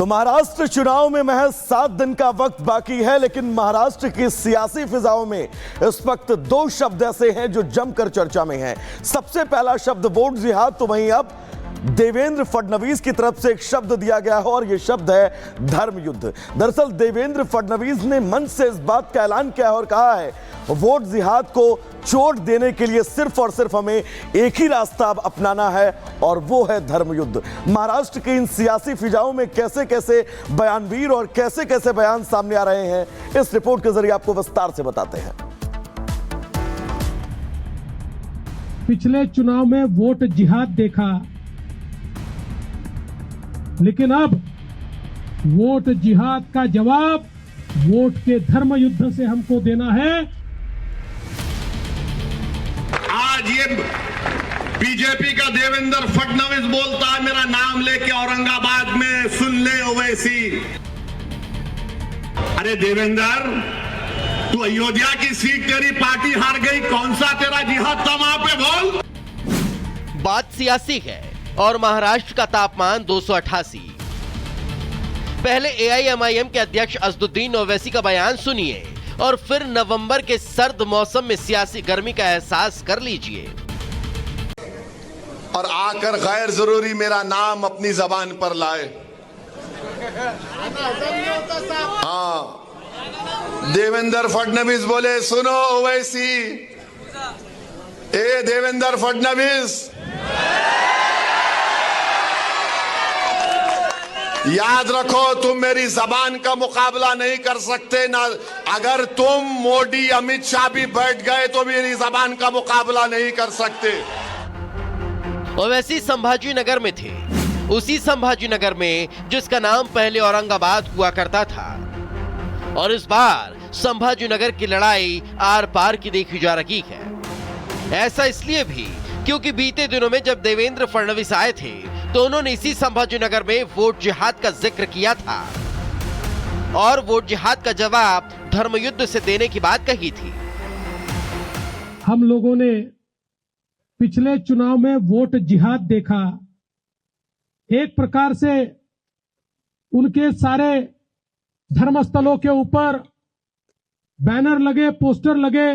तो महाराष्ट्र चुनाव में महज 7 दिन का वक्त बाकी है, लेकिन महाराष्ट्र की सियासी फिजाओं में इस वक्त 2 शब्द ऐसे हैं जो जमकर चर्चा में हैं। सबसे पहला शब्द वोट जिहाद, तो वहीं अब देवेंद्र फडणवीस की तरफ से एक शब्द दिया गया है और यह शब्द है धर्म युद्ध। दरअसल देवेंद्र फडणवीस ने मंच से इस बात का ऐलान किया है और कहा है वोट जिहाद को चोट देने के लिए सिर्फ और सिर्फ हमें एक ही रास्ता अब अपनाना है और वो है धर्म युद्ध। महाराष्ट्र की इन सियासी फिजाओं में कैसे कैसे बयानवीर और कैसे कैसे बयान सामने आ रहे हैं, इस रिपोर्ट के जरिए आपको विस्तार से बताते हैं। पिछले चुनाव में वोट जिहाद देखा, लेकिन अब वोट जिहाद का जवाब वोट के धर्म युद्ध से हमको देना है। आज ये बीजेपी का देवेंद्र फडणवीस बोलता है मेरा नाम लेके औरंगाबाद में, सुन ले ओवैसी। अरे देवेंद्र, तू अयोध्या की सीट तेरी पार्टी हार गई, कौन सा तेरा जिहाद था वहां पे, बोल। बात सियासी है और महाराष्ट्र का तापमान 288। पहले एआईएमआईएम के अध्यक्ष असदुद्दीन ओवैसी का बयान सुनिए और फिर नवंबर के सर्द मौसम में सियासी गर्मी का एहसास कर लीजिए। और आकर गैर जरूरी मेरा नाम अपनी जबान पर लाए। हाँ, देवेंद्र फडणवीस बोले सुनो ओवैसी, ए देवेंद्र फडणवीस, याद रखो तुम मेरी जबान का मुकाबला नहीं कर सकते ना। अगर तुम मोदी अमित शाह भी बैठ गए तो मेरी जबान का मुकाबला नहीं कर सकते। ओवैसी संभाजी नगर में थे, उसी संभाजी नगर में जिसका नाम पहले औरंगाबाद हुआ करता था। और इस बार संभाजी नगर की लड़ाई आर पार की देखी जा रही है। ऐसा इसलिए भी क्योंकि बीते दिनों में जब देवेंद्र फडणवीस आए थे तो उन्होंने इसी संभाजी नगर में वोट जिहाद का जिक्र किया था और वोट जिहाद का जवाब धर्म युद्ध से देने की बात कही थी। हम लोगों ने पिछले चुनाव में वोट जिहाद देखा। एक प्रकार से उनके सारे धर्मस्थलों के ऊपर बैनर लगे, पोस्टर लगे,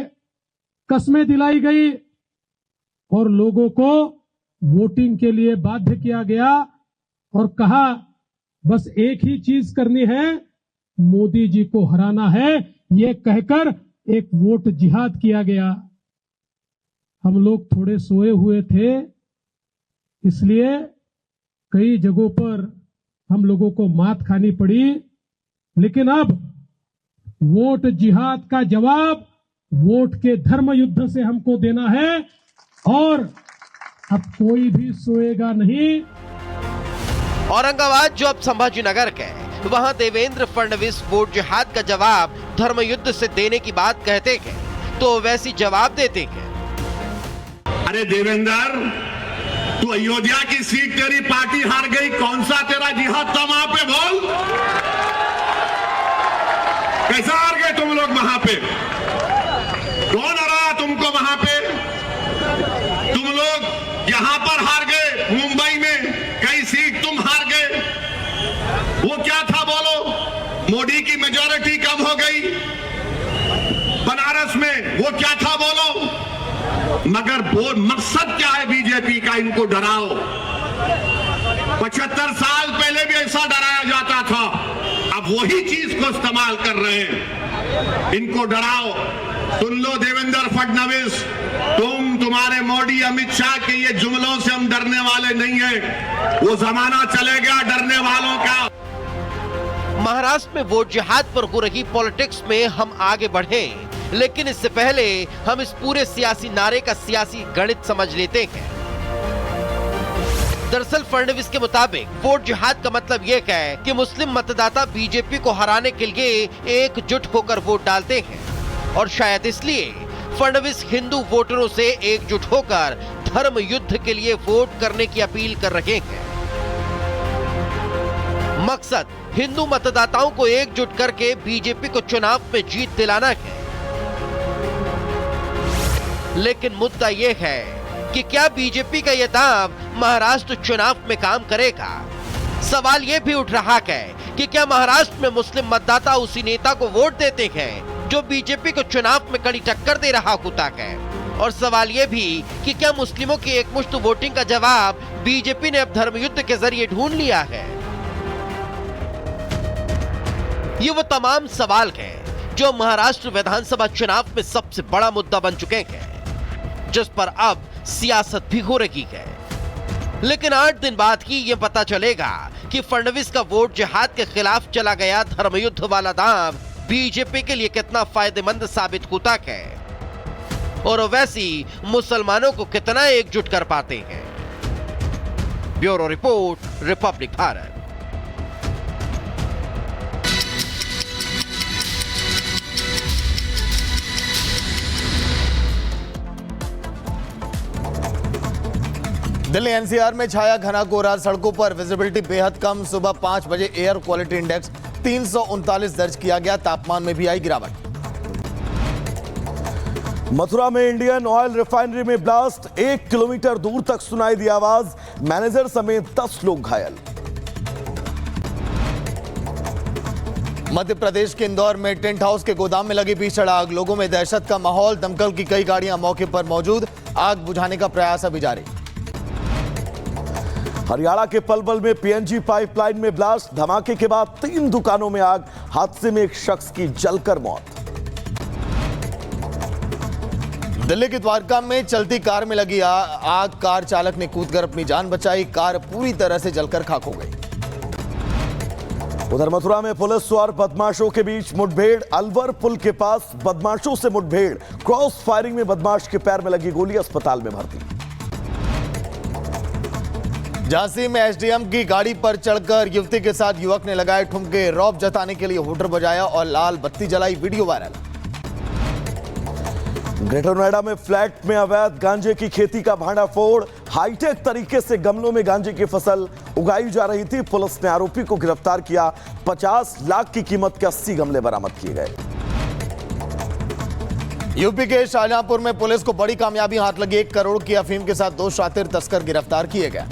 कस्में दिलाई गई और लोगों को वोटिंग के लिए बाध्य किया गया और कहा बस एक ही चीज करनी है, मोदी जी को हराना है, ये कहकर एक वोट जिहाद किया गया। हम लोग थोड़े सोए हुए थे, इसलिए कई जगहों पर हम लोगों को मात खानी पड़ी। लेकिन अब वोट जिहाद का जवाब वोट के धर्म युद्ध से हमको देना है और अब कोई भी सोएगा नहीं। औरंगाबाद जो अब संभाजी नगर के, वहां देवेंद्र फडणवीस वोट जिहाद का जवाब धर्म युद्ध से देने की बात कहते हैं तो वैसी जवाब देते हैं। अरे देवेंद्र, तू अयोध्या की सीट तेरी पार्टी हार गई, कौन सा तेरा जिहाद था वहां पे, बोल। कैसा हार गए तुम लोग वहां पे? कौन हराया तुमको वहां पे? तुम लोग यहां पर हार गए, मुंबई में कई सीट तुम हार गए। वो क्या था बोलो? मोदी की मेजॉरिटी कम हो गई बनारस में, वो क्या था बोलो? मगर वो मकसद क्या है बीजेपी का? इनको डराओ। 75 साल पहले भी ऐसा डराया जाता था, अब वही चीज को इस्तेमाल कर रहे हैं। इनको डराओ। सुन लो देवेंद्र फडणवीस, तुम्हारे मोदी अमित शाह के ये जुमलों से हम डरने वाले नहीं हैं। वो जमाना चलेगा डरने वालों का। महाराष्ट्र में वोट जिहाद पर हो रही पॉलिटिक्स में हम आगे बढ़े, लेकिन इससे पहले हम इस पूरे सियासी नारे का सियासी गणित समझ लेते हैं। दरअसल फडणवीस के मुताबिक वोट जिहाद का मतलब यह है कि मुस्लिम मतदाता बीजेपी को हराने के लिए एकजुट होकर वोट डालते हैं और शायद इसलिए फडणवीस हिंदू वोटरों से एकजुट होकर धर्म युद्ध के लिए वोट करने की अपील कर रहे हैं। मकसद हिंदू मतदाताओं को एकजुट करके बीजेपी को चुनाव में जीत दिलाना है। लेकिन मुद्दा यह है कि क्या बीजेपी का यह दांव महाराष्ट्र चुनाव में काम करेगा? सवाल ये भी उठ रहा है कि क्या महाराष्ट्र में मुस्लिम मतदाता उसी नेता को वोट देते हैं जो बीजेपी को चुनाव में कड़ी टक्कर दे रहा होता है। और सवाल ये भी कि क्या मुस्लिमों की एकमुश्त वोटिंग का जवाब बीजेपी ने अब धर्मयुद्ध के जरिए ढूंढ लिया है। ये वो तमाम सवाल हैं जो महाराष्ट्र विधानसभा चुनाव में सबसे बड़ा मुद्दा बन चुके हैं, जिस पर अब सियासत भी हो रही है। लेकिन 8 दिन बाद ही ये पता चलेगा कि फडणवीस का वोट जिहाद के खिलाफ चला गया धर्मयुद्ध वाला दांव बीजेपी के लिए कितना फायदेमंद साबित होता है और वैसी मुसलमानों को कितना एकजुट कर पाते हैं। Bureau report, Republic Bharat. Delhi NCR में छाया घना कोहरा, सड़कों पर विजिबिलिटी बेहद कम। सुबह 5 बजे एयर क्वालिटी इंडेक्स 339 दर्ज किया गया। तापमान में भी आई गिरावट। मथुरा में इंडियन ऑयल रिफाइनरी में ब्लास्ट, 1 किलोमीटर दूर तक सुनाई दी आवाज। मैनेजर समेत 10 लोग घायल। मध्य प्रदेश के इंदौर में टेंट हाउस के गोदाम में लगी भीषण आग, लोगों में दहशत का माहौल। दमकल की कई गाड़ियां मौके पर मौजूद, आग बुझाने का प्रयास अभी जारी। हरियाणा के पलवल में पीएनजी पाइपलाइन में ब्लास्ट, धमाके के बाद 3 दुकानों में आग। हादसे में एक शख्स की जलकर मौत। दिल्ली के द्वारका में चलती कार में लगी आग, कार चालक ने कूदकर अपनी जान बचाई। कार पूरी तरह से जलकर खाक हो गई। उधर मथुरा में पुलिस और बदमाशों के बीच मुठभेड़, अलवर पुल के पास बदमाशों से मुठभेड़, क्रॉस फायरिंग में बदमाश के पैर में लगी गोली, अस्पताल में भर्ती। झांसी में एसडीएम की गाड़ी पर चढ़कर युवती के साथ युवक ने लगाए ठुमके, रौब जताने के लिए हूटर बजाया और लाल बत्ती जलाई, वीडियो वायरल। ग्रेटर नोएडा में फ्लैट में अवैध गांजे की खेती का भांडाफोड़, हाईटेक तरीके से गमलों में गांजे की फसल उगाई जा रही थी। पुलिस ने आरोपी को गिरफ्तार किया। 50 लाख की कीमत के 80 गमले बरामद किए गए। यूपी के शाहजहांपुर में पुलिस को बड़ी कामयाबी हाथ लगी। 1 करोड़ की अफीम के साथ 2 शातिर तस्कर गिरफ्तार किए गए।